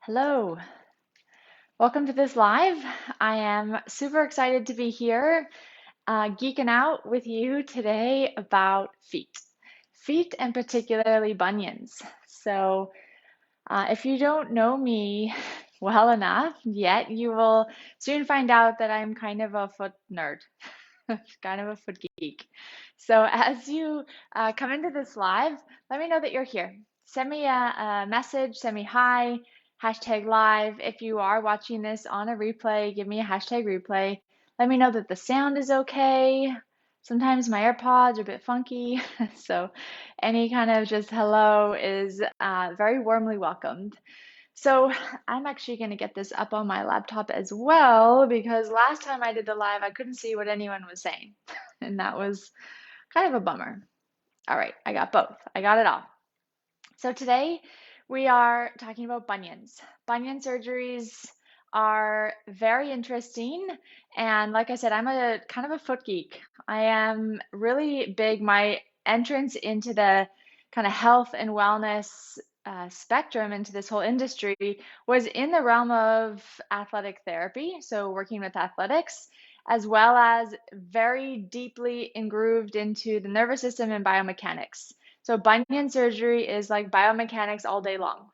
Hello, welcome to this live. I am super excited to be here, geeking out with you today about feet and particularly bunions. So, if you don't know me well enough yet, you will soon find out that I'm kind of a foot nerd, kind of a foot geek. So, as you come into this live, let me know that you're here. Send me a message, send me hi, hashtag live. If you are watching this on a replay, give me a hashtag replay. Let me know that the sound is okay. Sometimes my AirPods are a bit funky, so any kind of just hello is very warmly welcomed. So I'm actually going to get this up on my laptop as well because last time I did the live, I couldn't see what anyone was saying, and that was kind of a bummer. All right, I got both. I got it all. So today we are talking about bunions. Bunion surgeries are very interesting, and like I said, I'm a kind of a foot geek. I am really big. My entrance into the kind of health and wellness spectrum into this whole industry was in the realm of athletic therapy, so working with athletics, as well as very deeply engrooved into the nervous system and biomechanics. So bunion surgery is like biomechanics all day long.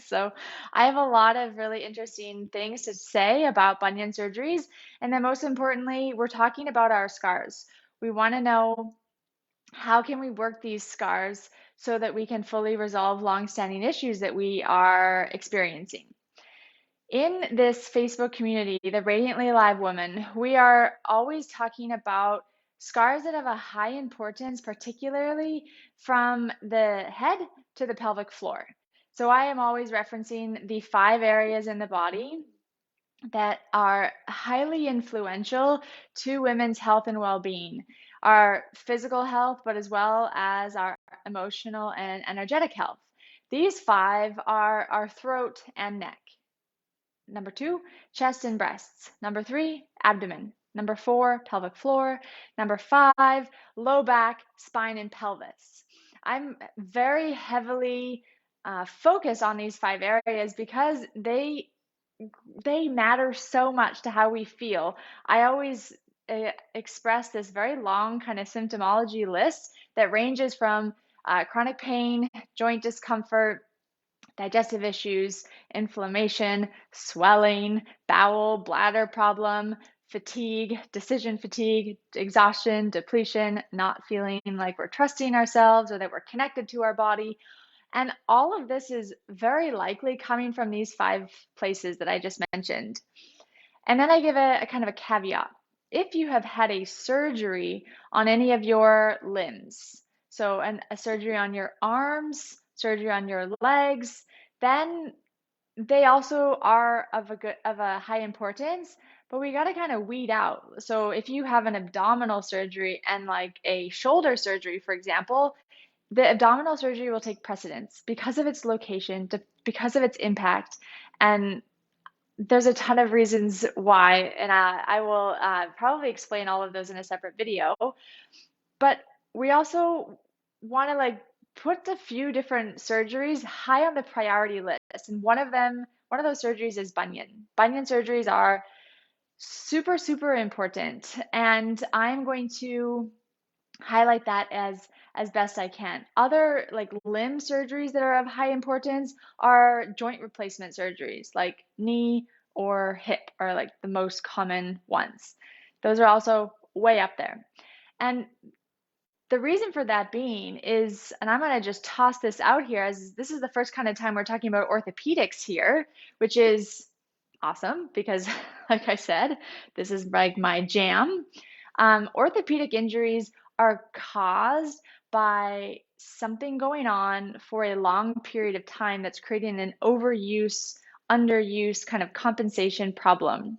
So I have a lot of really interesting things to say about bunion surgeries. And then most importantly, we're talking about our scars. We want to know how can we work these scars so that we can fully resolve long-standing issues that we are experiencing. In this Facebook community, the Radiantly Alive Woman, we are always talking about scars that have a high importance, particularly from the head to the pelvic floor. So I am always referencing the 5 areas in the body that are highly influential to women's health and well-being, our physical health, but as well as our emotional and energetic health. These 5 are our throat and neck. Number 2, chest and breasts. Number 3, abdomen. Number 4, pelvic floor. Number 5, low back, spine, and pelvis. I'm very heavily focused on these 5 areas because they matter so much to how we feel. I always express this very long kind of symptomology list that ranges from chronic pain, joint discomfort, digestive issues, inflammation, swelling, bowel, bladder problem, fatigue, decision fatigue, exhaustion, depletion, not feeling like we're trusting ourselves or that we're connected to our body. And all of this is very likely coming from these 5 places that I just mentioned. And then I give a kind of a caveat. If you have had a surgery on any of your limbs, so a surgery on your arms, surgery on your legs, then they also are of a high importance, but we got to kind of weed out. So if you have an abdominal surgery and like a shoulder surgery, for example, the abdominal surgery will take precedence because of its location, because of its impact, and there's a ton of reasons why, and I will probably explain all of those in a separate video. But we also want to like put a few different surgeries high on the priority list, and one of those surgeries is bunion. Bunion surgeries are super, super important, and I'm going to highlight that as best I can. Other like limb surgeries that are of high importance are joint replacement surgeries, like knee or hip are like the most common ones. Those are also way up there. And the reason for that being is, and I'm going to just toss this out here, as this is the first kind of time we're talking about orthopedics here, which is awesome because, like I said, this is like my jam. Orthopedic injuries are caused by something going on for a long period of time that's creating an overuse, underuse kind of compensation problem.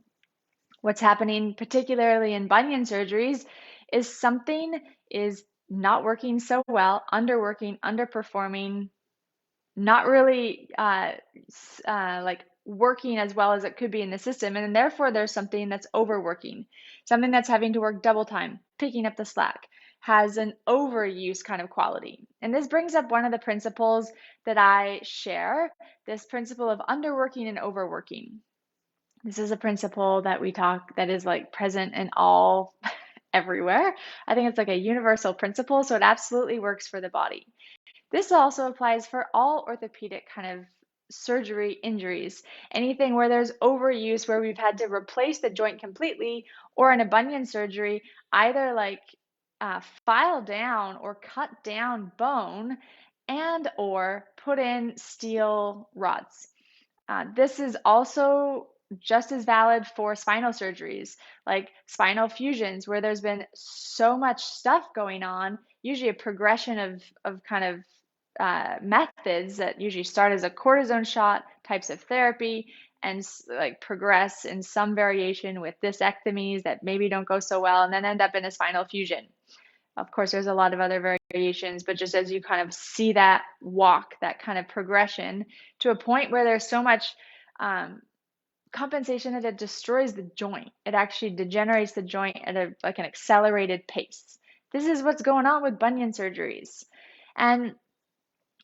What's happening, particularly in bunion surgeries, is something is not working so well, underworking, underperforming, not really like working as well as it could be in the system. And therefore, there's something that's overworking, something that's having to work double time, picking up the slack, has an overuse kind of quality. And this brings up one of the principles that I share, this principle of underworking and overworking. This is a principle that we talk that is like present in all everywhere. I think it's like a universal principle, so it absolutely works for the body. This also applies for all orthopedic kind of surgery injuries. Anything where there's overuse, where we've had to replace the joint completely, or in a bunion surgery, either like file down or cut down bone and or put in steel rods. This is also just as valid for spinal surgeries, like spinal fusions, where there's been so much stuff going on, usually a progression of kind of methods that usually start as a cortisone shot types of therapy and like progress in some variation with discectomies that maybe don't go so well and then end up in a spinal fusion. Of course, there's a lot of other variations, but just as you kind of see that walk, that kind of progression to a point where there's so much compensation that it destroys the joint. It actually degenerates the joint at like an accelerated pace. This is what's going on with bunion surgeries. And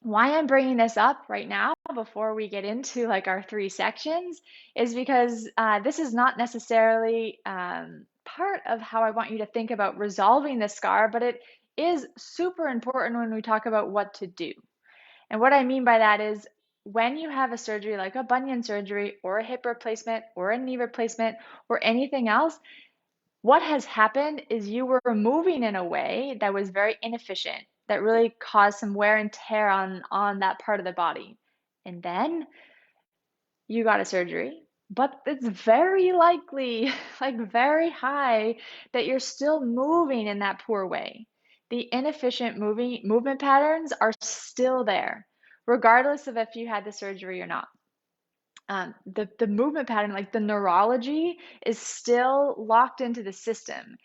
why I'm bringing this up right now before we get into like our 3 sections is because this is not necessarily part of how I want you to think about resolving the scar, but it is super important when we talk about what to do. And what I mean by that is when you have a surgery like a bunion surgery or a hip replacement or a knee replacement or anything else, what has happened is you were moving in a way that was very inefficient, that really caused some wear and tear on that part of the body. And then you got a surgery, but it's very likely, like very high, that you're still moving in that poor way. The inefficient movement patterns are still there, regardless of if you had the surgery or not. The movement pattern, like the neurology, is still locked into the system.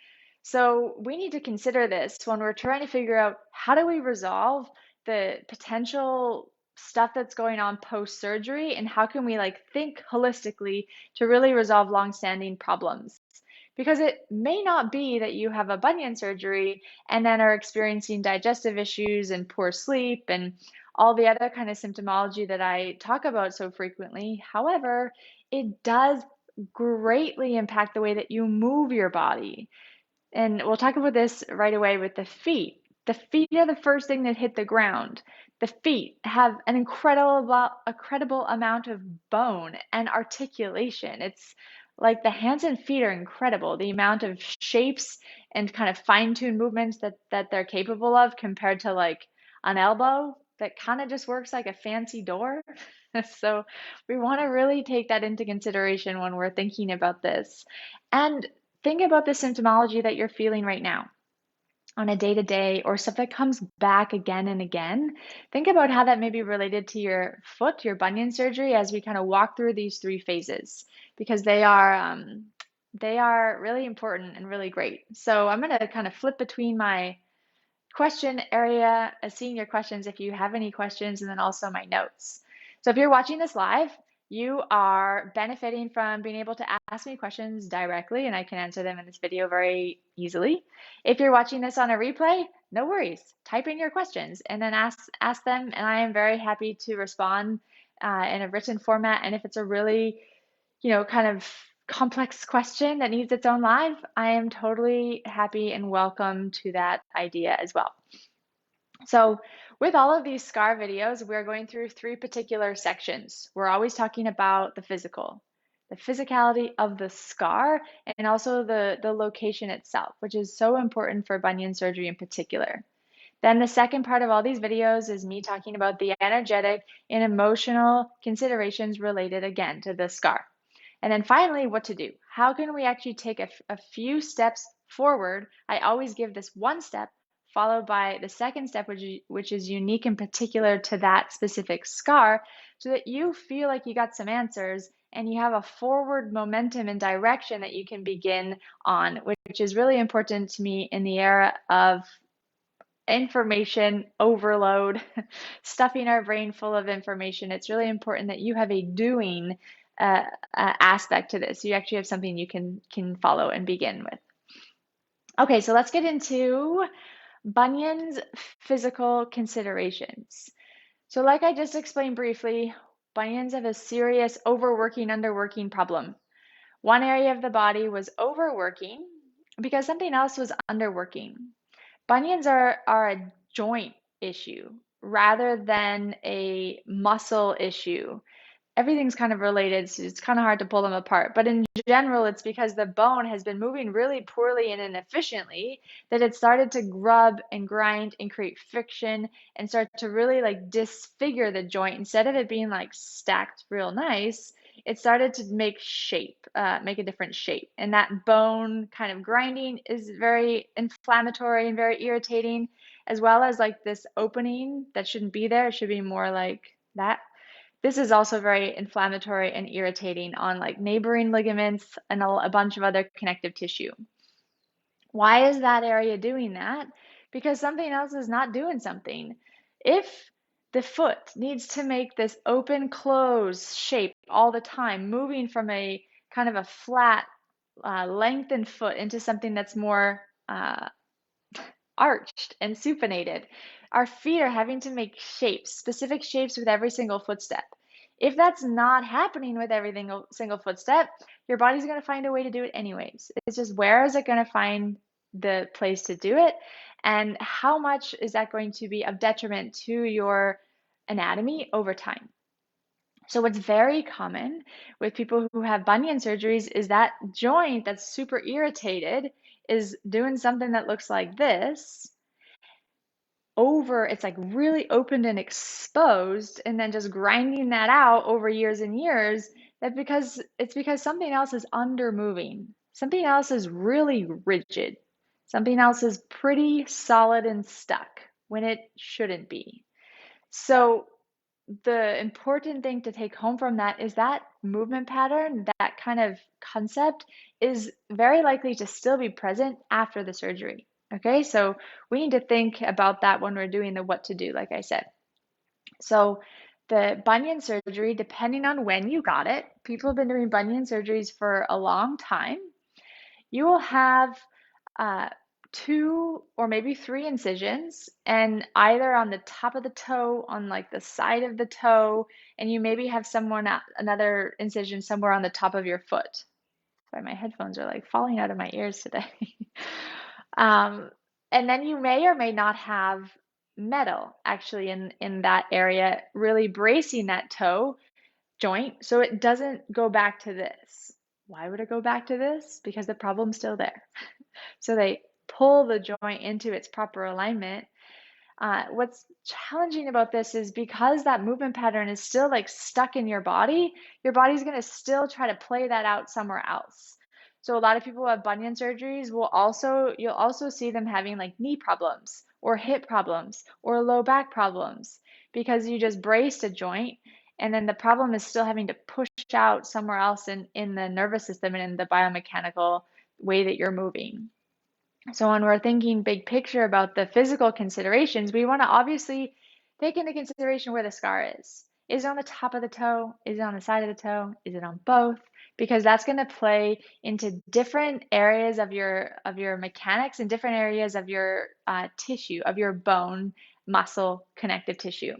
So we need to consider this when we're trying to figure out how do we resolve the potential stuff that's going on post-surgery and how can we like think holistically to really resolve long-standing problems. Because it may not be that you have a bunion surgery and then are experiencing digestive issues and poor sleep and all the other kind of symptomology that I talk about so frequently. However, it does greatly impact the way that you move your body. And we'll talk about this right away with the feet. The feet are the first thing that hit the ground. The feet have an incredible amount of bone and articulation. It's like the hands and feet are incredible. The amount of shapes and kind of fine-tuned movements that they're capable of compared to like an elbow that kind of just works like a fancy door. So we want to really take that into consideration when we're thinking about this. And think about the symptomology that you're feeling right now on a day-to-day or stuff that comes back again and again. Think about how that may be related to your foot, your bunion surgery, as we kind of walk through these 3 phases, because they are really important and really great. So I'm going to kind of flip between my question area, seeing your questions if you have any questions, and then also my notes. So if you're watching this live, you are benefiting from being able to ask me questions directly, and I can answer them in this video very easily. If you're watching this on a replay, no worries. Type in your questions and then ask them, and I am very happy to respond in a written format. And if it's a really, kind of complex question that needs its own live, I am totally happy and welcome to that idea as well. So with all of these SCAR videos, we're going through 3 particular sections. We're always talking about the physical, the physicality of the scar, and also the location itself, which is so important for bunion surgery in particular. Then the second part of all these videos is me talking about the energetic and emotional considerations related again to the scar. And then finally, what to do. How can we actually take a few steps forward? I always give this 1 step followed by the second step, which is unique in particular to that specific scar, so that you feel like you got some answers and you have a forward momentum and direction that you can begin on, which is really important to me in the era of information overload, stuffing our brain full of information. It's really important that you have a doing aspect to this. You actually have something you can follow and begin with. Okay, so let's get into Bunion's physical considerations. So like I just explained briefly, bunions have a serious overworking, underworking problem. One area of the body was overworking because something else was underworking. Bunions are a joint issue rather than a muscle issue. Everything's kind of related, so it's kind of hard to pull them apart. But in general, it's because the bone has been moving really poorly and inefficiently that it started to rub and grind and create friction and start to really like disfigure the joint. Instead of it being like stacked real nice, it started to make shape, make a different shape. And that bone kind of grinding is very inflammatory and very irritating, as well as like this opening that shouldn't be there. It should be more like that. This is also very inflammatory and irritating on like neighboring ligaments and a bunch of other connective tissue. Why is that area doing that? Because something else is not doing something. If the foot needs to make this open close shape all the time, moving from a kind of a flat, lengthened foot into something that's more arched and supinated. Our feet are having to make shapes, specific shapes with every single footstep. If that's not happening with every single footstep, your body's going to find a way to do it anyways. It's just where is it going to find the place to do it, and how much is that going to be of detriment to your anatomy over time? So what's very common with people who have bunion surgeries is that joint that's super irritated is doing something that looks like this over, it's like really opened and exposed, and then just grinding that out over years and years, that because something else is under moving. Something else is really rigid. Something else is pretty solid and stuck when it shouldn't be. So the important thing to take home from that is that movement pattern, that kind of concept is very likely to still be present after the surgery. Okay, so we need to think about that when we're doing the what to do, like I said. So the bunion surgery, depending on when you got it, people have been doing bunion surgeries for a long time. You will have uh, two or maybe three incisions, and either on the top of the toe, on like the side of the toe, and you maybe have another incision somewhere on the top of your foot. Sorry, my headphones are like falling out of my ears today. um, and then you may or may not have metal actually in that area, really bracing that toe joint so it doesn't go back to this. Why would it go back to this? Because the problem's still there. So they pull the joint into its proper alignment. What's challenging about this is because that movement pattern is still like stuck in your body's going to still try to play that out somewhere else. So a lot of people who have bunion surgeries you'll also see them having like knee problems or hip problems or low back problems because you just braced a joint, and then the problem is still having to push out somewhere else in the nervous system and in the biomechanical way that you're moving. So when we're thinking big picture about the physical considerations, we want to obviously take into consideration where the scar is. Is it on the top of the toe? Is it on the side of the toe? Is it on both? Because that's going to play into different areas of your mechanics and different areas of your tissue, of your bone, muscle, connective tissue.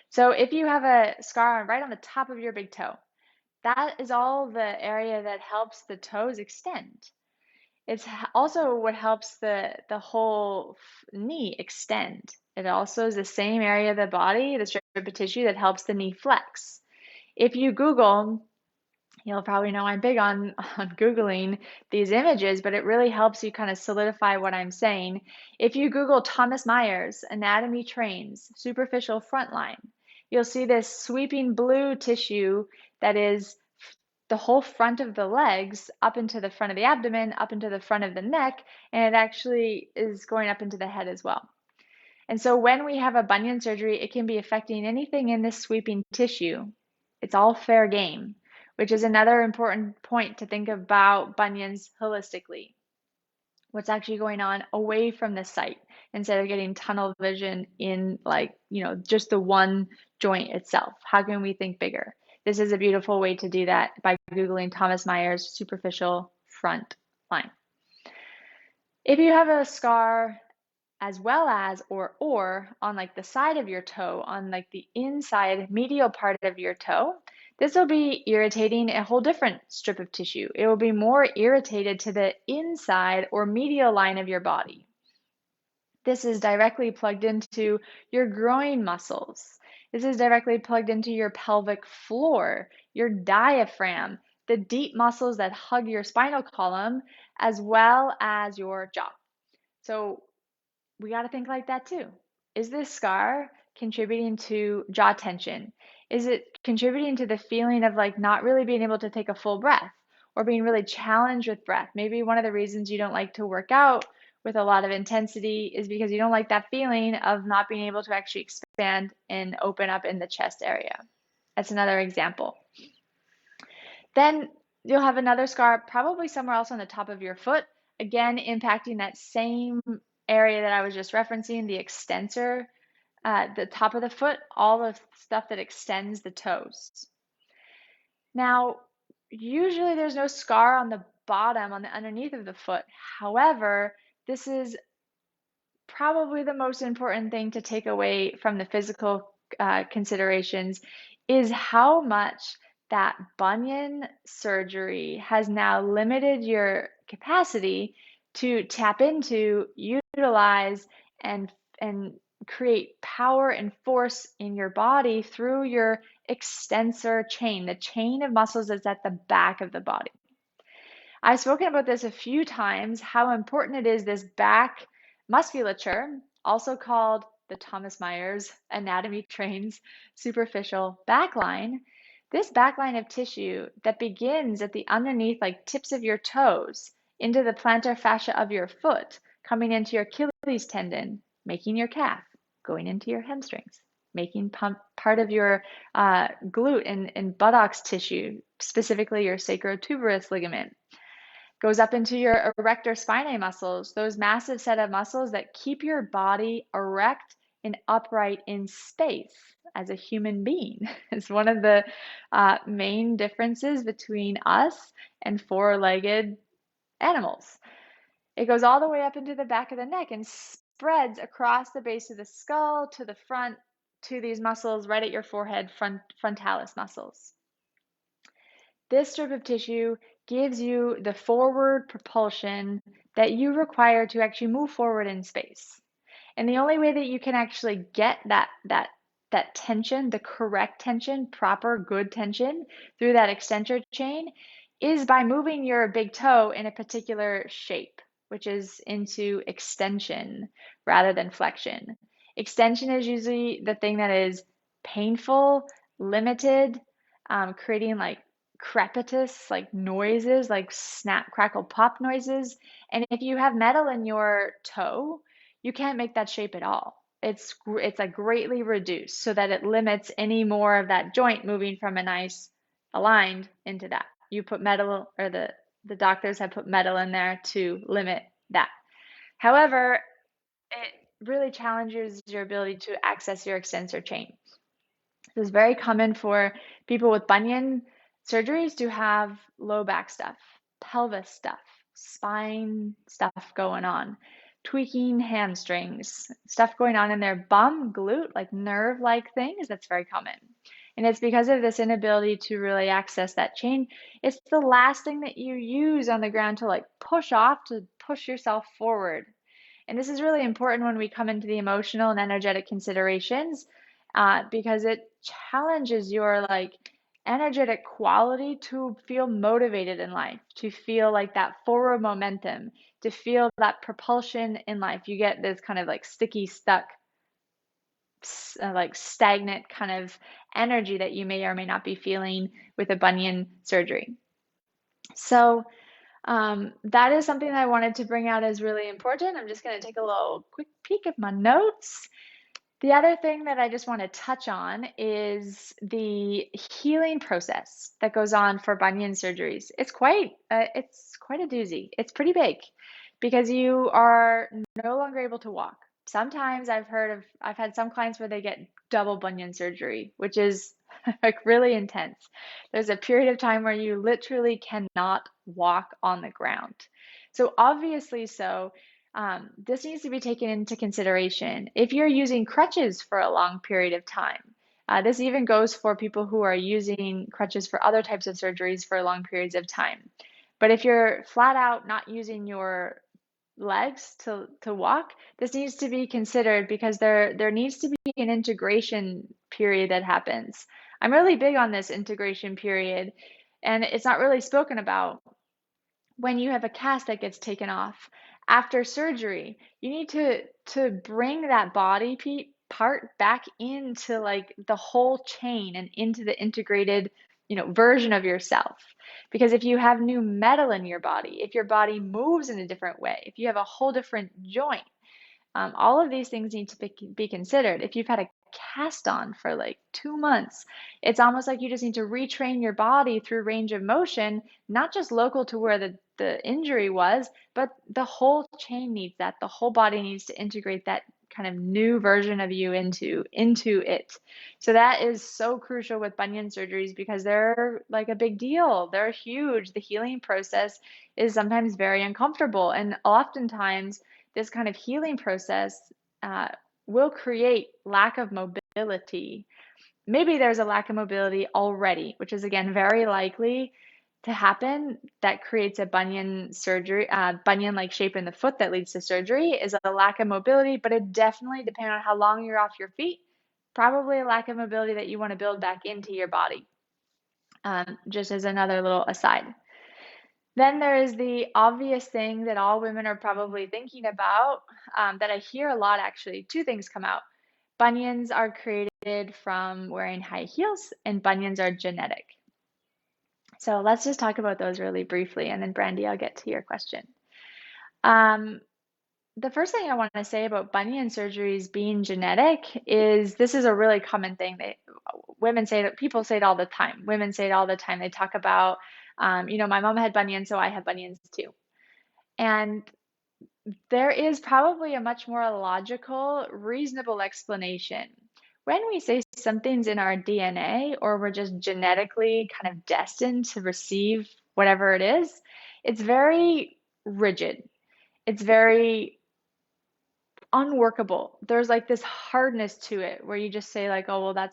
So if you have a scar right on the top of your big toe, that is all the area that helps the toes extend. It's also what helps the whole knee extend. It also is the same area of the body, the strip of tissue that helps the knee flex. If you Google, you'll probably know I'm big on Googling these images, but it really helps you kind of solidify what I'm saying. If you Google Thomas Myers, anatomy trains, superficial front line, you'll see this sweeping blue tissue that is the whole front of the legs up into the front of the abdomen, up into the front of the neck, and it actually is going up into the head as well. And so when we have a bunion surgery, it can be affecting anything in this sweeping tissue. It's all fair game, which is another important point to think about bunions holistically. What's actually going on away from the site instead of getting tunnel vision in just the one joint itself. How can we think bigger? This is a beautiful way to do that by Googling Thomas Myers superficial front line. If you have a scar as well as or on like the side of your toe, on like the inside medial part of your toe, this will be irritating a whole different strip of tissue. It will be more irritated to the inside or medial line of your body. This is directly plugged into your groin muscles. This is directly plugged into your pelvic floor, your diaphragm, the deep muscles that hug your spinal column, as well as your jaw. So we got to think like that too. Is this scar contributing to jaw tension? Is it contributing to the feeling of like not really being able to take a full breath or being really challenged with breath? Maybe one of the reasons you don't like to work out with a lot of intensity is because you don't like that feeling of not being able to actually expand and open up in the chest area. That's another example. Then you'll have another scar probably somewhere else on the top of your foot, again impacting that same area that I was just referencing, the extensor, the top of the foot, all the stuff that extends the toes. Now, usually there's no scar on the bottom, on the underneath of the foot. However, this is probably the most important thing to take away from the physical considerations is how much that bunion surgery has now limited your capacity to tap into, utilize, and create power and force in your body through your extensor chain, the chain of muscles that's at the back of the body. I've spoken about this a few times, how important it is, this back musculature, also called the Thomas Myers anatomy trains superficial backline. This backline of tissue that begins at the underneath, like tips of your toes, into the plantar fascia of your foot, coming into your Achilles tendon, making your calf, going into your hamstrings, making part of your glute and buttocks tissue, specifically your sacrotuberous ligament, goes up into your erector spinae muscles, those massive set of muscles that keep your body erect and upright in space as a human being. It's one of the main differences between us and four-legged animals. It goes all the way up into the back of the neck and spreads across the base of the skull to the front to these muscles right at your forehead, frontalis muscles. This strip of tissue gives you the forward propulsion that you require to actually move forward in space. And the only way that you can actually get that tension, the correct tension, proper good tension through that extensor chain is by moving your big toe in a particular shape, which is into extension rather than flexion. Extension is usually the thing that is painful, limited, creating like crepitus, like noises, like snap, crackle, pop noises. And if you have metal in your toe, you can't make that shape at all. It's like greatly reduced so that it limits any more of that joint moving from a nice aligned into that. You put metal, or the doctors have put metal in there to limit that. However, it really challenges your ability to access your extensor chain. It's very common for people with bunion surgeries to have low back stuff, pelvis stuff, spine stuff going on, tweaking hamstrings, stuff going on in their bum, glute, like nerve-like things. That's very common. And it's because of this inability to really access that chain. It's the last thing that you use on the ground to like push off, to push yourself forward. And this is really important when we come into the emotional and energetic considerations, because it challenges your like energetic quality to feel motivated in life, to feel like that forward momentum, to feel that propulsion in life. You get this kind of like sticky, stuck, like stagnant kind of energy that you may or may not be feeling with a bunion surgery. So that is something that I wanted to bring out as really important. I'm just going to take a little quick peek at my notes. The other thing that I just want to touch on is the healing process that goes on for bunion surgeries. It's quite a doozy. It's pretty big because you are no longer able to walk. Sometimes I've had some clients where they get double bunion surgery, which is like really intense. There's a period of time where you literally cannot walk on the ground. So obviously, This needs to be taken into consideration. If you're using crutches for a long period of time, this even goes for people who are using crutches for other types of surgeries for long periods of time. But if you're flat out not using your legs to walk, this needs to be considered because there needs to be an integration period that happens. I'm really big on this integration period, and it's not really spoken about. When you have a cast that gets taken off after surgery, you need to bring that body part back into like the whole chain and into the integrated, version of yourself. Because if you have new metal in your body, if your body moves in a different way, if you have a whole different joint, all of these things need to be considered. If you've had a cast on for like 2 months, it's almost like you just need to retrain your body through range of motion, not just local to where the injury was, but the whole chain needs that. The whole body needs to integrate that kind of new version of you into it. So that is so crucial with bunion surgeries because they're like a big deal. They're huge. The healing process is sometimes very uncomfortable, and oftentimes this kind of healing process uh, will create lack of mobility. Maybe there's a lack of mobility already, which is again very likely to happen. That creates a bunion surgery, bunion-like shape in the foot that leads to surgery is a lack of mobility, but it definitely, depending on how long you're off your feet, probably a lack of mobility that you want to build back into your body. Just as another little aside. Then there is the obvious thing that all women are probably thinking about, that I hear a lot actually. Two things come out. Bunions are created from wearing high heels, and bunions are genetic. So let's just talk about those really briefly, and then Brandy, I'll get to your question. Um, the first thing I want to say about bunion surgeries being genetic is this is a really common thing that women say, that people say it all the time. Women say it all the time. They talk about, my mom had bunions, so I have bunions too. And there is probably a much more logical, reasonable explanation. When we say something's in our DNA or we're just genetically kind of destined to receive whatever it is, it's very rigid. It's very unworkable. There's like this hardness to it where you just say like, oh, well,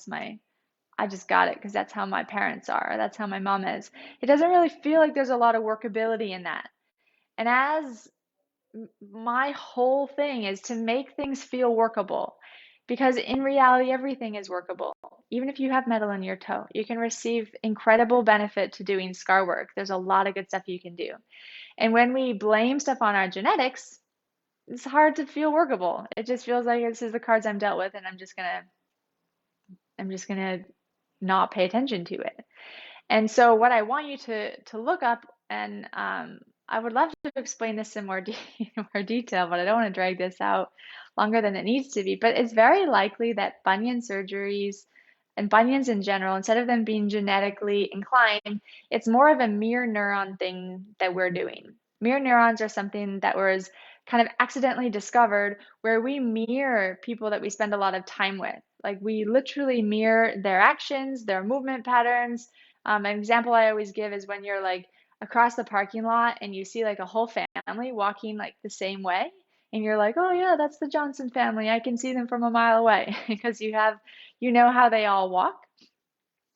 I just got it because that's how my parents are. That's how my mom is. It doesn't really feel like there's a lot of workability in that. And as my whole thing is to make things feel workable because in reality, everything is workable. Even if you have metal in your toe, you can receive incredible benefit to doing scar work. There's a lot of good stuff you can do. And when we blame stuff on our genetics, it's hard to feel workable. It just feels like this is the cards I'm dealt with and I'm just gonna not pay attention to it. And so what I want you to look up, and I would love to explain this in more detail, but I don't want to drag this out longer than it needs to be. But it's very likely that bunion surgeries and bunions in general, instead of them being genetically inclined, it's more of a mirror neuron thing that we're doing. Mirror neurons are something that was kind of accidentally discovered where we mirror people that we spend a lot of time with. Like we literally mirror their actions, their movement patterns. An example I always give is when you're like across the parking lot and you see like a whole family walking like the same way, and you're like, oh yeah, that's the Johnson family. I can see them from a mile away because you know how they all walk.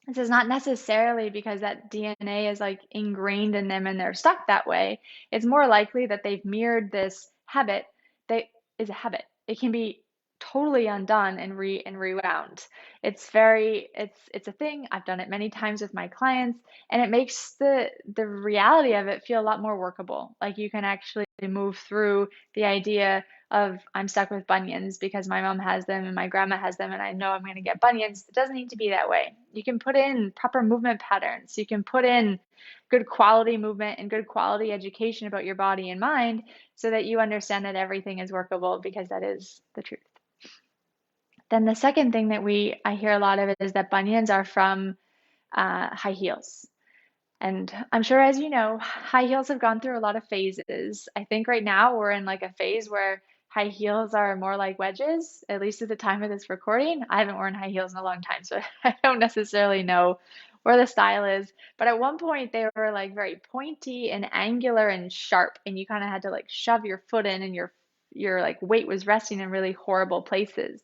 This is not necessarily because that DNA is like ingrained in them and they're stuck that way. It's more likely that they've mirrored this habit that is a habit. It can be totally undone and rewound. It's a thing. I've done it many times with my clients, and it makes the reality of it feel a lot more workable. Like you can actually move through the idea of I'm stuck with bunions because my mom has them and my grandma has them and I know I'm going to get bunions. It doesn't need to be that way. You can put in proper movement patterns. You can put in good quality movement and good quality education about your body and mind so that you understand that everything is workable because that is the truth. Then the second thing that I hear a lot of is that bunions are from high heels. And I'm sure, as you know, high heels have gone through a lot of phases. I think right now we're in like a phase where high heels are more like wedges, at least at the time of this recording. I haven't worn high heels in a long time, so I don't necessarily know where the style is. But at one point, they were like very pointy and angular and sharp, and you kind of had to like shove your foot in and your your like weight was resting in really horrible places.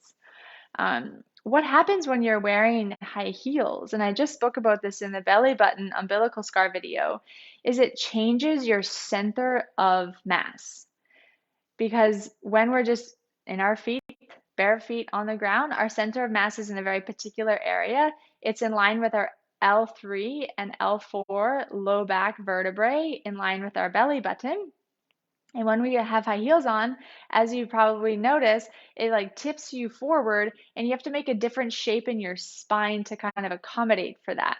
What happens when you're wearing high heels, and I just spoke about this in the belly button umbilical scar video, is it changes your center of mass. Because when we're just in our feet, bare feet on the ground, our center of mass is in a very particular area. It's in line with our L3 and L4 low back vertebrae, in line with our belly button. And when we have high heels on, as you probably notice, it like tips you forward and you have to make a different shape in your spine to kind of accommodate for that.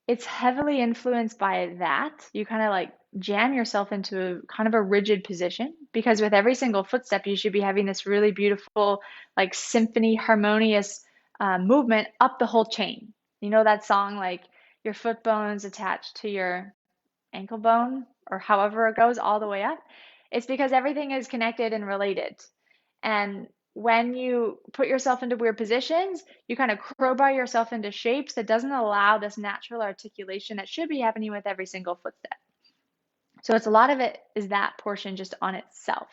It's heavily influenced by that. You kind of like jam yourself into a kind of a rigid position because with every single footstep, you should be having this really beautiful, like symphony, harmonious movement up the whole chain. You know that song, like your foot bone's attached to your ankle bone or however it goes all the way up? It's because everything is connected and related. And when you put yourself into weird positions, you kind of crowbar yourself into shapes that doesn't allow this natural articulation that should be happening with every single footstep. So it's a lot of it is that portion just on itself.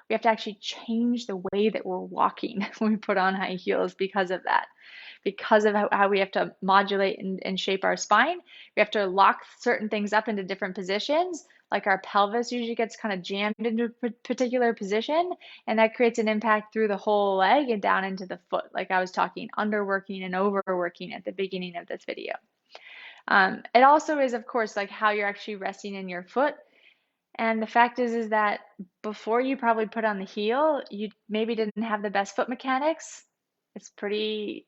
We have to actually change the way that we're walking when we put on high heels because of that, because of how we have to modulate and shape our spine. We have to lock certain things up into different positions. Like our pelvis usually gets kind of jammed into a particular position, and that creates an impact through the whole leg and down into the foot. Like I was talking, underworking and overworking at the beginning of this video. It also is, of course, like how you're actually resting in your foot. And the fact is that before you probably put on the heel, you maybe didn't have the best foot mechanics. It's pretty,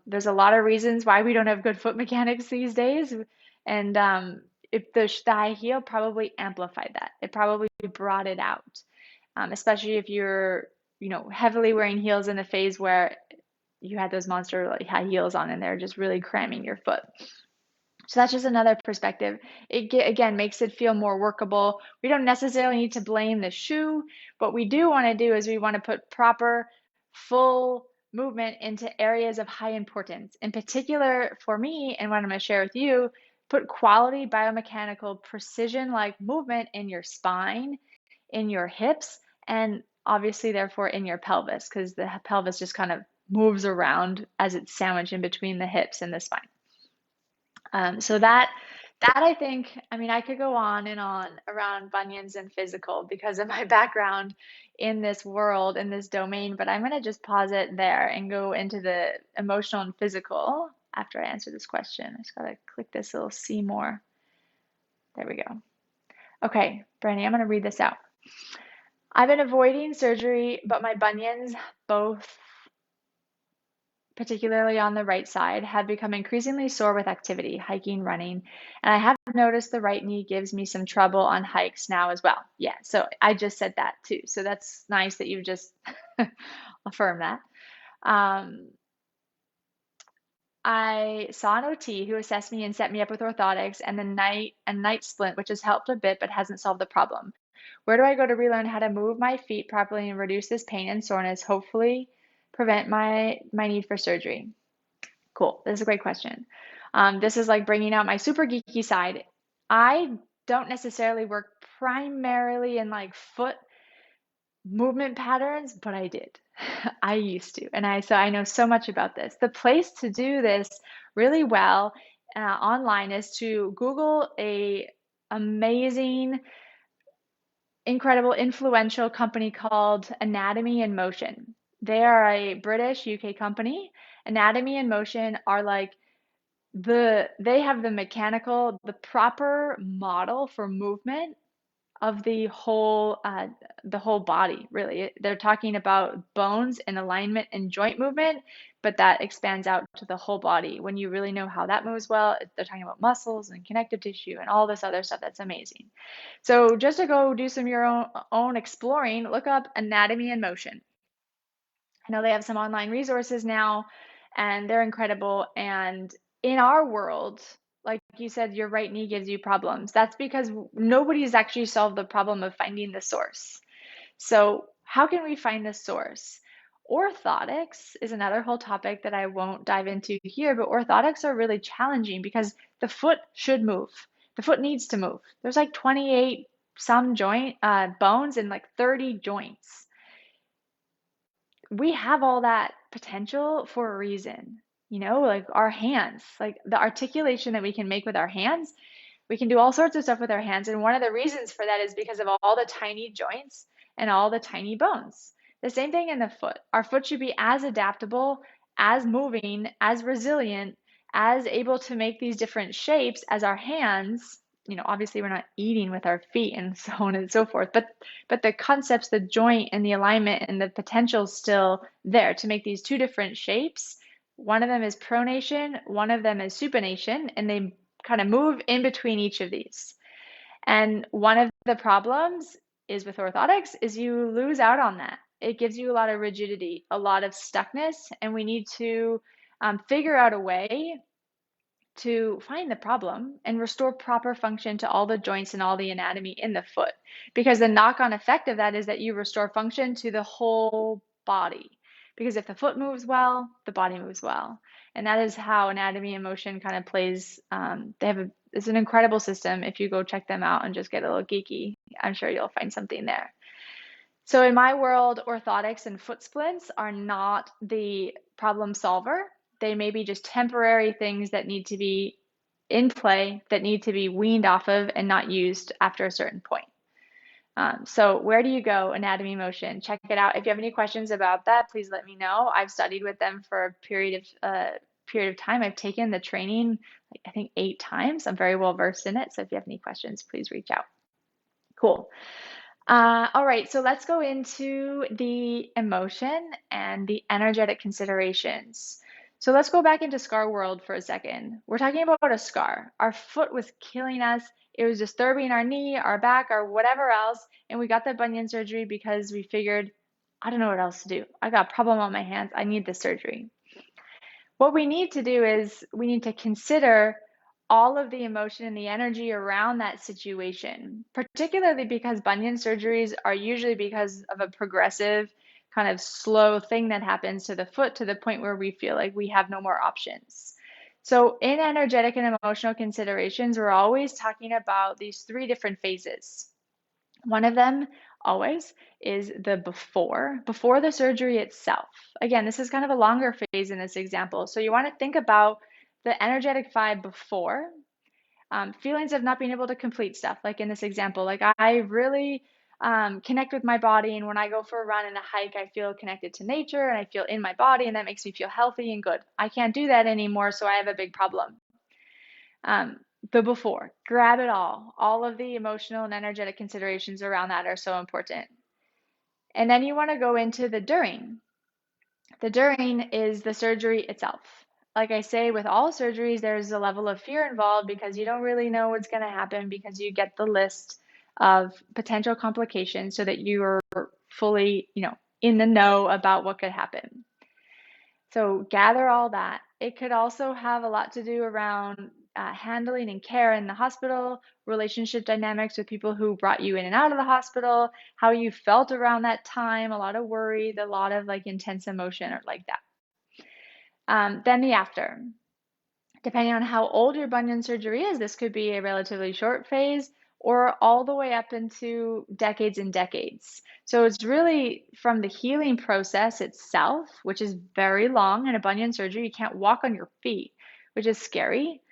there's a lot of reasons why we don't have good foot mechanics these days. And if the high heel probably amplified that. It probably brought it out, especially if you're, heavily wearing heels in a phase where you had those monster like high heels on and they're just really cramming your foot. So that's just another perspective. It again makes it feel more workable. We don't necessarily need to blame the shoe. What we do want to do is we want to put proper, full movement into areas of high importance. In particular, for me, and what I'm going to share with you, put quality biomechanical precision-like movement in your spine, in your hips, and obviously, therefore, in your pelvis, because the pelvis just kind of moves around as it's sandwiched in between the hips and the spine. So that I think, I mean, I could go on and on around bunions and physical because of my background in this world, in this domain, but I'm going to just pause it there and go into the emotional and physical after I answer this question. I just got to click this little see more. There we go. Okay, Brandy, I'm going to read this out. I've been avoiding surgery, but my bunions, both particularly on the right side, have become increasingly sore with activity, hiking, running, and I have noticed the right knee gives me some trouble on hikes now as well. Yeah, so I just said that too. So that's nice that you just affirm that. I saw an OT who assessed me and set me up with orthotics and the night splint, which has helped a bit but hasn't solved the problem. Where do I go to relearn how to move my feet properly and reduce this pain and soreness, hopefully prevent my need for surgery? Cool. This is a great question. This is like bringing out my super geeky side. I don't necessarily work primarily in like foot movement patterns, but I did. I used to. And so I know so much about this. The place to do this really well online is to Google a amazing, incredible, influential company called Anatomy in Motion. They are a British UK company. Anatomy in Motion are like they have the proper model for movement of the whole body, really. They're talking about bones and alignment and joint movement, but that expands out to the whole body. When you really know how that moves well, they're talking about muscles and connective tissue and all this other stuff that's amazing. So just to go do some your own exploring, look up Anatomy in Motion. I know they have some online resources now, and they're incredible. And in our world, like you said, your right knee gives you problems. That's because nobody's actually solved the problem of finding the source. So, how can we find the source? Orthotics is another whole topic that I won't dive into here, but orthotics are really challenging because the foot should move. The foot needs to move. There's like 28 some bones and like 30 joints. we have all that potential for a reason. Like our hands, like the articulation that we can make with our hands, we can do all sorts of stuff with our hands. And one of the reasons for that is because of all the tiny joints and all the tiny bones. The same thing in the foot. Our foot should be as adaptable, as moving, as resilient, as able to make these different shapes as our hands. Obviously we're not eating with our feet and so on and so forth, but the concepts, the joint and the alignment and the potential is still there to make these two different shapes. One of them is pronation, one of them is supination, and they kind of move in between each of these. And one of the problems is with orthotics is you lose out on that. It gives you a lot of rigidity, a lot of stuckness, and we need to figure out a way to find the problem and restore proper function to all the joints and all the anatomy in the foot. Because the knock-on effect of that is that you restore function to the whole body. Because if the foot moves well, the body moves well. And that is how anatomy and motion kind of plays. It's an incredible system. If you go check them out and just get a little geeky, I'm sure you'll find something there. So in my world, orthotics and foot splints are not the problem solver. They may be just temporary things that need to be in play, that need to be weaned off of and not used after a certain point. So where do you go? Anatomy Motion. Check it out. If you have any questions about that, please let me know. I've studied with them for a period of time. I've taken the training, I think 8 times. I'm very well versed in it. So if you have any questions, please reach out. Cool. All right, so let's go into the emotion and the energetic considerations. So let's go back into scar world for a second. We're talking about a scar. Our foot was killing us. It was disturbing our knee, our back, or whatever else. And we got the bunion surgery because we figured, I don't know what else to do. I got a problem on my hands. I need this surgery. What we need to do is we need to consider all of the emotion and the energy around that situation, particularly because bunion surgeries are usually because of a progressive kind of slow thing that happens to the foot to the point where we feel like we have no more options. So in energetic and emotional considerations, we're always talking about these 3 different phases. One of them always is the before the surgery itself. Again, this is kind of a longer phase in this example. So you want to think about the energetic vibe before, feelings of not being able to complete stuff, like in this example. Like I really connect with my body, and when I go for a run and a hike, I feel connected to nature and I feel in my body, and that makes me feel healthy and good. I can't do that anymore, so I have a big problem. The before, grab it all. All of the emotional and energetic considerations around that are so important. And then you want to go into the during. The during is the surgery itself. Like I say, with all surgeries, there's a level of fear involved because you don't really know what's going to happen because you get the list of potential complications so that you are fully, in the know about what could happen. So gather all that. It could also have a lot to do around handling and care in the hospital, relationship dynamics with people who brought you in and out of the hospital, how you felt around that time, a lot of worry, a lot of like intense emotion or like that. Then the after. Depending on how old your bunion surgery is, this could be a relatively short phase or all the way up into decades and decades. So it's really from the healing process itself, which is very long. In a bunion surgery, you can't walk on your feet, which is scary.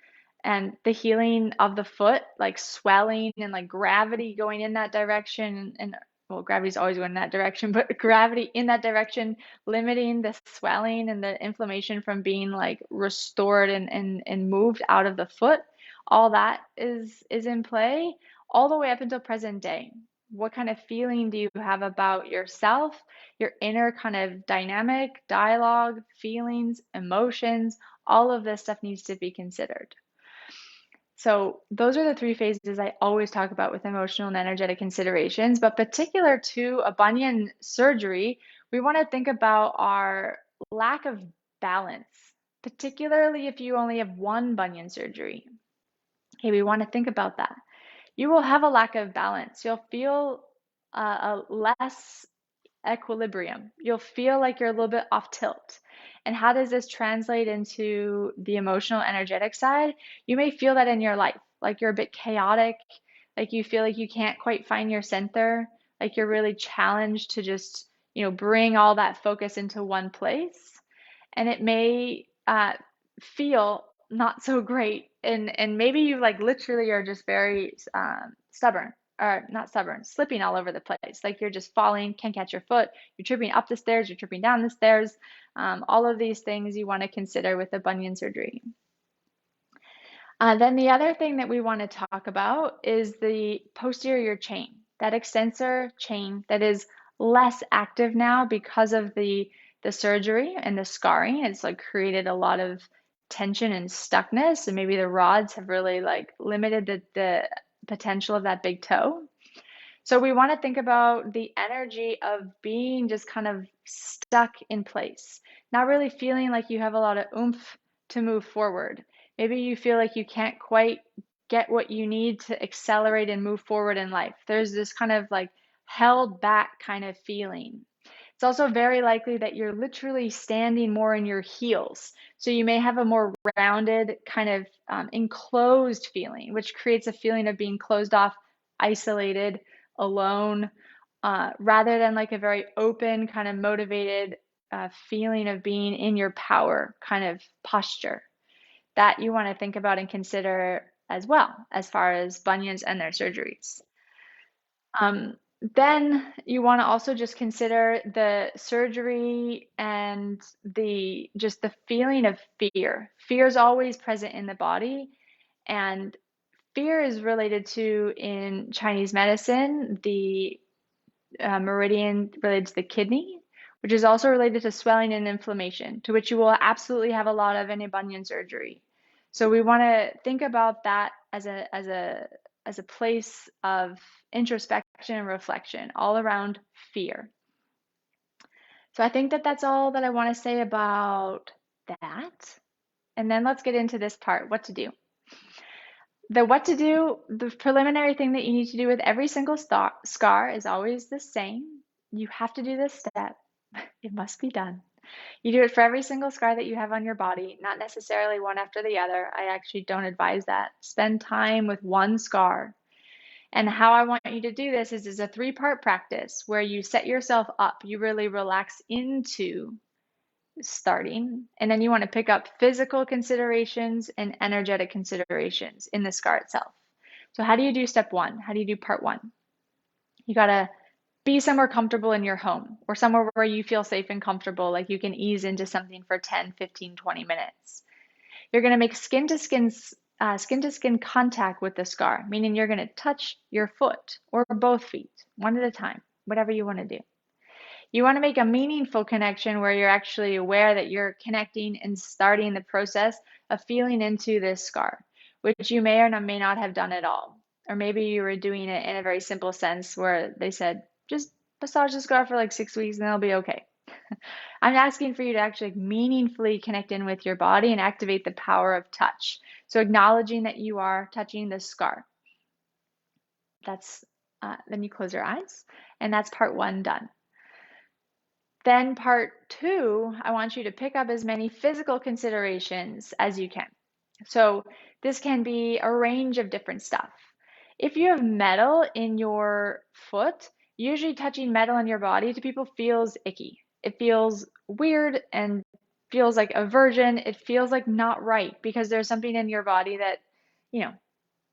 And the healing of the foot, like swelling and like gravity going in that direction, and well, gravity's always going in that direction, but gravity in that direction, limiting the swelling and the inflammation from being like restored and moved out of the foot. All that is in play all the way up until present day. What kind of feeling do you have about yourself, your inner kind of dynamic, dialogue, feelings, emotions? All of this stuff needs to be considered. So those are the 3 phases I always talk about with emotional and energetic considerations, but particular to a bunion surgery, we want to think about our lack of balance, particularly if you only have 1 bunion surgery. Okay, we want to think about that. You will have a lack of balance. You'll feel a less equilibrium. You'll feel like you're a little bit off tilt. And how does this translate into the emotional, energetic side? You may feel that in your life, like you're a bit chaotic, like you feel like you can't quite find your center, like you're really challenged to just, bring all that focus into one place. And it may feel not so great. And maybe you like literally are just very stubborn, or not stubborn, slipping all over the place. Like you're just falling, can't catch your foot, you're tripping up the stairs, you're tripping down the stairs. All of these things you want to consider with the bunion surgery. Then the other thing that we want to talk about is the posterior chain, that extensor chain that is less active now because of the surgery and the scarring. It's like created a lot of tension and stuckness, and maybe the rods have really like limited the potential of that big toe. So we want to think about the energy of being just kind of stuck in place, not really feeling like you have a lot of oomph to move forward. Maybe you feel like you can't quite get what you need to accelerate and move forward in life. There's this kind of like held back kind of feeling. It's also very likely that you're literally standing more in your heels. So you may have a more rounded, kind of enclosed feeling, which creates a feeling of being closed off, isolated, alone, rather than like a very open, kind of motivated feeling of being in your power kind of posture that you want to think about and consider as well as far as bunions and their surgeries. Then you want to also just consider the surgery and just the feeling of fear. Fear is always present in the body, and fear is related to, in Chinese medicine, the meridian related to the kidney, which is also related to swelling and inflammation, to which you will absolutely have a lot of in a bunion surgery. So we want to think about that as a place of introspection and reflection all around fear. So I think that that's all that I want to say about that. And then let's get into this part, what to do. The preliminary thing that you need to do with every single scar is always the same. You have to do this step. It must be done. You do it for every single scar that you have on your body, not necessarily one after the other. I actually don't advise that. Spend time with one scar. And how I want you to do this is a 3-part practice where you set yourself up. You really relax into starting, and then you want to pick up physical considerations and energetic considerations in the scar itself. So how do you do step 1? How do you do part 1? You got to be somewhere comfortable in your home, or somewhere where you feel safe and comfortable, like you can ease into something for 10, 15, 20 minutes. You're going to make skin to skin contact with the scar, meaning you're going to touch your foot or both feet, one at a time, whatever you want to do. You want to make a meaningful connection where you're actually aware that you're connecting and starting the process of feeling into this scar, which you may or may not have done at all. Or maybe you were doing it in a very simple sense where they said, just massage the scar for like 6 weeks and it'll be okay. I'm asking for you to actually meaningfully connect in with your body and activate the power of touch. So acknowledging that you are touching the scar. Then you close your eyes, and that's part 1 done. Then part 2, I want you to pick up as many physical considerations as you can. So this can be a range of different stuff. If you have metal in your foot, usually touching metal in your body to people feels icky. It feels weird and feels like aversion. It feels like not right because there's something in your body that,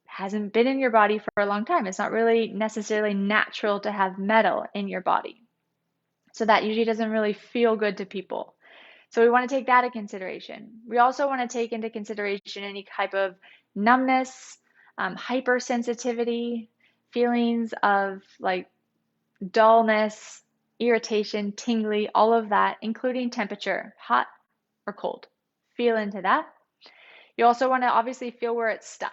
hasn't been in your body for a long time. It's not really necessarily natural to have metal in your body. So that usually doesn't really feel good to people. So we want to take that into consideration. We also want to take into consideration any type of numbness, hypersensitivity, feelings of like dullness, irritation, tingly, all of that, including temperature, hot or cold. Feel into that. You also want to obviously feel where it's stuck.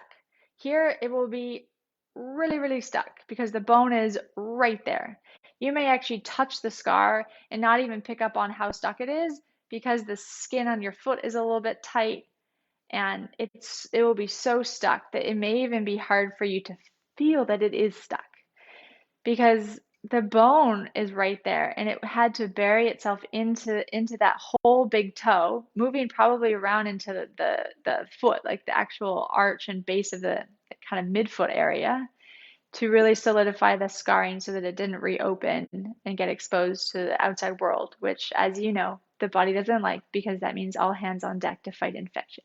Here it will be really, really stuck because the bone is right there. You may actually touch the scar and not even pick up on how stuck it is because the skin on your foot is a little bit tight, and it will be so stuck that it may even be hard for you to feel that it is stuck because the bone is right there and it had to bury itself into that whole big toe, moving probably around into the foot, like the actual arch and base of the kind of midfoot area, to really solidify the scarring so that it didn't reopen and get exposed to the outside world, which, as you know, the body doesn't like because that means all hands on deck to fight infection.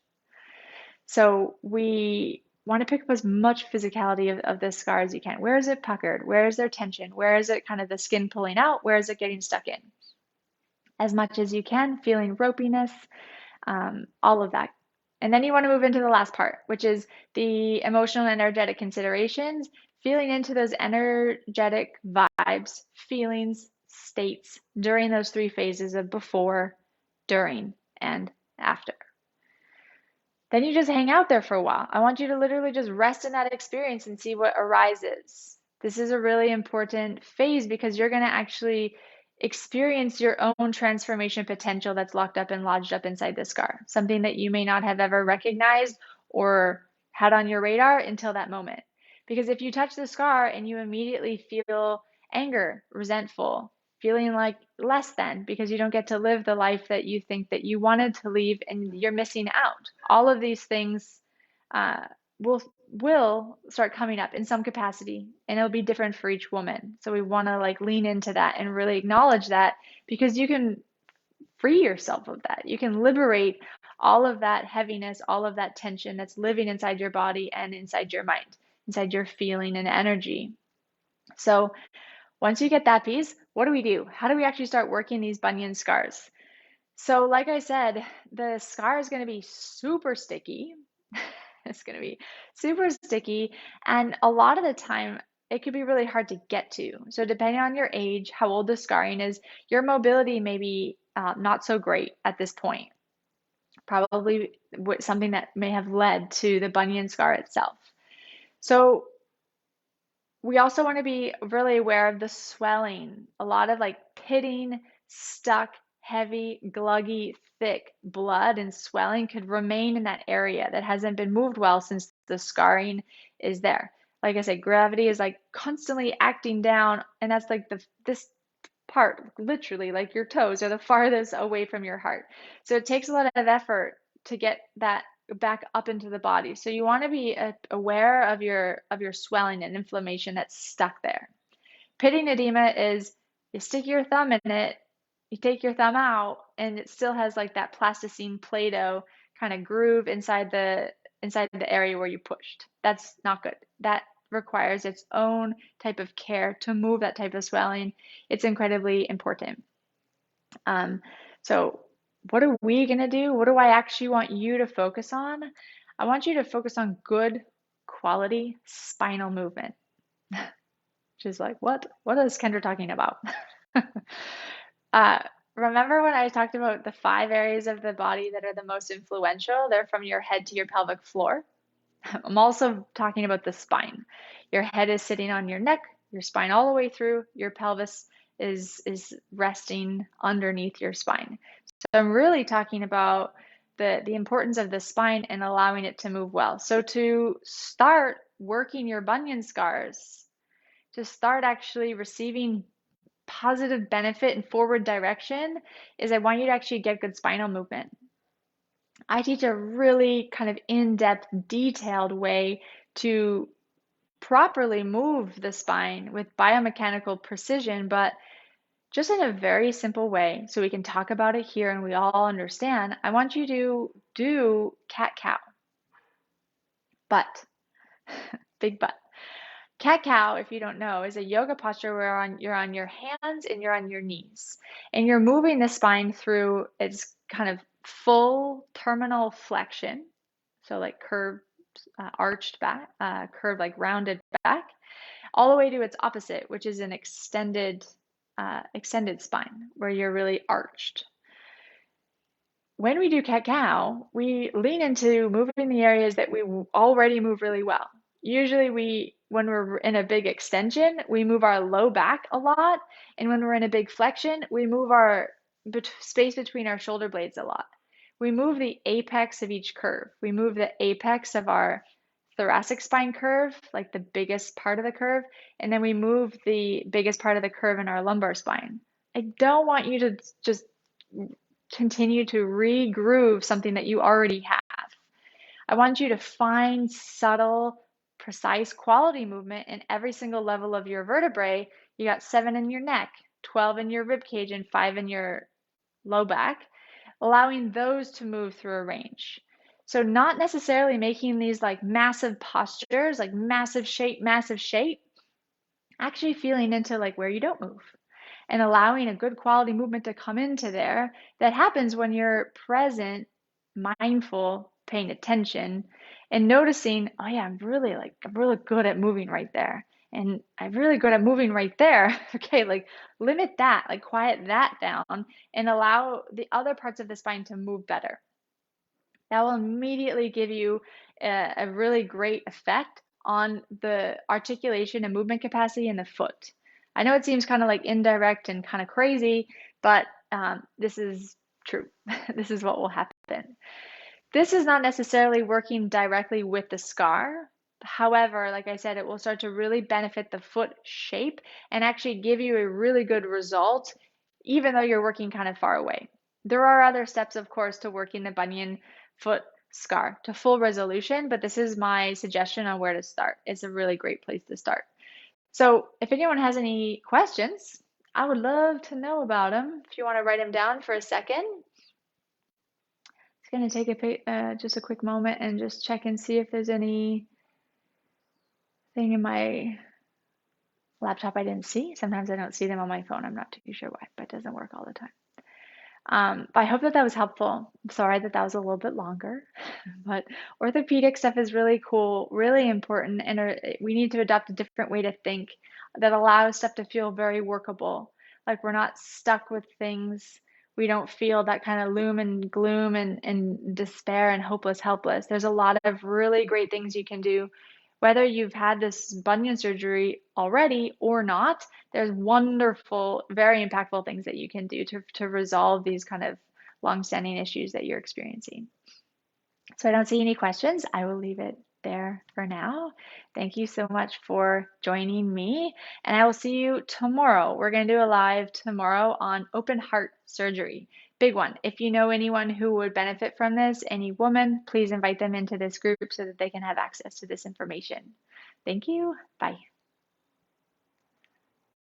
So we want to pick up as much physicality of this scar as you can. Where is it puckered? Where is there tension? Where is it kind of the skin pulling out? Where is it getting stuck in? As much as you can, feeling ropiness, all of that. And then you want to move into the last part, which is the emotional and energetic considerations, feeling into those energetic vibes, feelings, states during those 3 phases of before, during, and after. Then you just hang out there for a while. I want you to literally just rest in that experience and see what arises. This is a really important phase because you're going to actually experience your own transformation potential that's locked up and lodged up inside the scar, something that you may not have ever recognized or had on your radar until that moment. Because if you touch the scar and you immediately feel anger, resentful, feeling like less than because you don't get to live the life that you think that you wanted to live and you're missing out. All of these things uh, will start coming up in some capacity, and it'll be different for each woman. So we want to like lean into that and really acknowledge that because you can free yourself of that. You can liberate all of that heaviness, all of that tension that's living inside your body and inside your mind, inside your feeling and energy. So once you get that piece, what do we do? How do we actually start working these bunion scars? So, like I said, the scar is going to be super sticky. It's going to be super sticky. And a lot of the time, it could be really hard to get to. So, depending on your age, how old the scarring is, your mobility may be not so great at this point. Probably something that may have led to the bunion scar itself. So, we also want to be really aware of the swelling. A lot of like pitting, stuck, heavy, gluggy, thick blood and swelling could remain in that area that hasn't been moved well since the scarring is there. Like I said, gravity is like constantly acting down, and that's like this part, literally, like your toes are the farthest away from your heart. So it takes a lot of effort to get that back up into the body. So you want to be aware of your swelling and inflammation that's stuck there. Pitting edema is you stick your thumb in it, you take your thumb out, and it still has like that plasticine Play-Doh kind of groove inside the area where you pushed. That's not good. That requires its own type of care to move that type of swelling. It's incredibly important. So what are we going to do? What do I actually want you to focus on? I want you to focus on good quality spinal movement. Which is like, what is Kendra talking about? Remember when I talked about the 5 areas of the body that are the most influential? They're from your head to your pelvic floor. I'm also talking about the spine. Your head is sitting on your neck, your spine all the way through, your pelvis is resting underneath your spine. So I'm really talking about the importance of the spine and allowing it to move well. So to start working your bunion scars, to start actually receiving positive benefit and forward direction, is I want you to actually get good spinal movement. I teach a really kind of in-depth, detailed way to properly move the spine with biomechanical precision, but just in a very simple way so we can talk about it here and we all understand. I want you to do cat-cow. Butt. Big butt. Cat-cow, if you don't know, is a yoga posture where you're on your hands and you're on your knees. And you're moving the spine through its kind of full terminal flexion. So like curved, arched back, curved like rounded back, all the way to its opposite, which is an extended spine where you're really arched. When we do cat-cow, we lean into moving the areas that we already move really well. Usually when we're in a big extension, we move our low back a lot. And when we're in a big flexion, we move our space between our shoulder blades a lot. We move the apex of each curve. We move the apex of our thoracic spine curve, like the biggest part of the curve, and then we move the biggest part of the curve in our lumbar spine. I don't want you to just continue to re-groove something that you already have. I want you to find subtle precise quality movement in every single level of your vertebrae. You got 7 in your neck, 12 in your rib cage, and 5 in your low back, allowing those to move through a range. So not necessarily making these like massive postures, like massive shape, actually feeling into like where you don't move and allowing a good quality movement to come into there. That happens when you're present, mindful, paying attention, and noticing, oh yeah, I'm really good at moving right there. And I'm really good at moving right there. Okay, like limit that, like quiet that down and allow the other parts of the spine to move better. That will immediately give you a really great effect on the articulation and movement capacity in the foot. I know it seems kind of like indirect and kind of crazy, but this is true. This is what will happen. This is not necessarily working directly with the scar. However, like I said, it will start to really benefit the foot shape and actually give you a really good result, even though you're working kind of far away. There are other steps, of course, to working the bunion foot scar to full resolution, but this is my suggestion on where to start. It's a really great place to start. So if anyone has any questions, I would love to know about them. If you want to write them down for a second. It's going to take just a quick moment and just check and see if there's anything in my laptop I didn't see. Sometimes I don't see them on my phone. I'm not too sure why, but it doesn't work all the time. But I hope that was helpful. I'm sorry that was a little bit longer, but orthopedic stuff is really cool, really important, and we need to adopt a different way to think that allows stuff to feel very workable. Like we're not stuck with things. We don't feel that kind of loom and gloom and despair and hopeless, helpless. There's a lot of really great things you can do. Whether you've had this bunion surgery already or not, there's wonderful, very impactful things that you can do to resolve these kind of long-standing issues that you're experiencing. So I don't see any questions. I will leave it there for now. Thank you so much for joining me, and I will see you tomorrow. We're going to do a live tomorrow on open heart surgery. Big one. If you know anyone who would benefit from this, any woman, please invite them into this group so that they can have access to this information. Thank you. Bye.